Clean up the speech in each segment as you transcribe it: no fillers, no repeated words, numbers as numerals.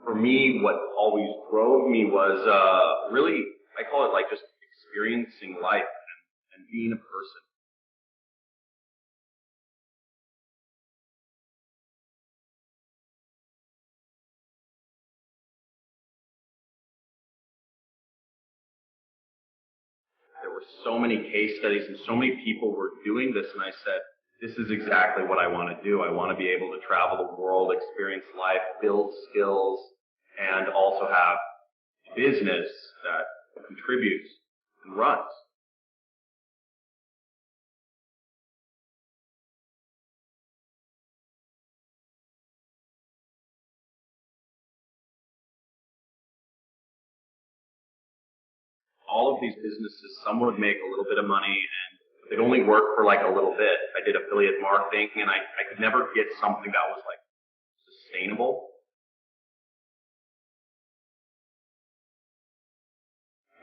For me, what always drove me was really, I call it like just experiencing life and being a person. There were so many case studies and so many people were doing this, and I said, this is exactly what I want to do. I want to be able to travel the world, experience life, build skills, and also have business that contributes and runs. All of these businesses, some would make a little bit of money and they'd only work for like a little bit. I did affiliate marketing and I could never get something that was like sustainable.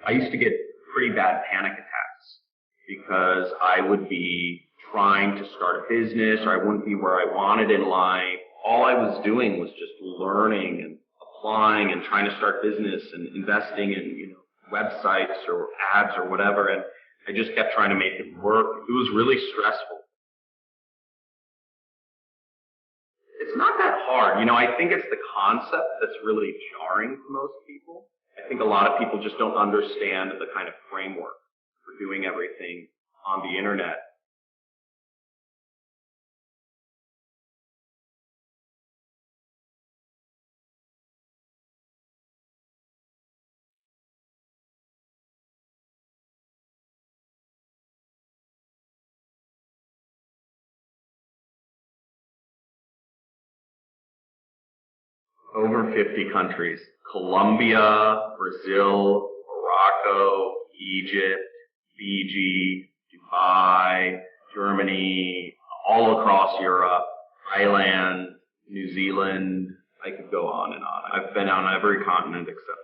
I used to get pretty bad panic attacks because I would be trying to start a business or I wouldn't be where I wanted in life. All I was doing was just learning and applying and trying to start business and investing in, websites or ads or whatever. And I just kept trying to make it work. It was really stressful. It's not that hard. I think it's the concept that's really jarring for most people. I think a lot of people just don't understand the kind of framework for doing everything on the internet. Over 50 countries. Colombia, Brazil, Morocco, Egypt, Fiji, Dubai, Germany, all across Europe, Thailand, New Zealand. I could go on and on. I've been on every continent except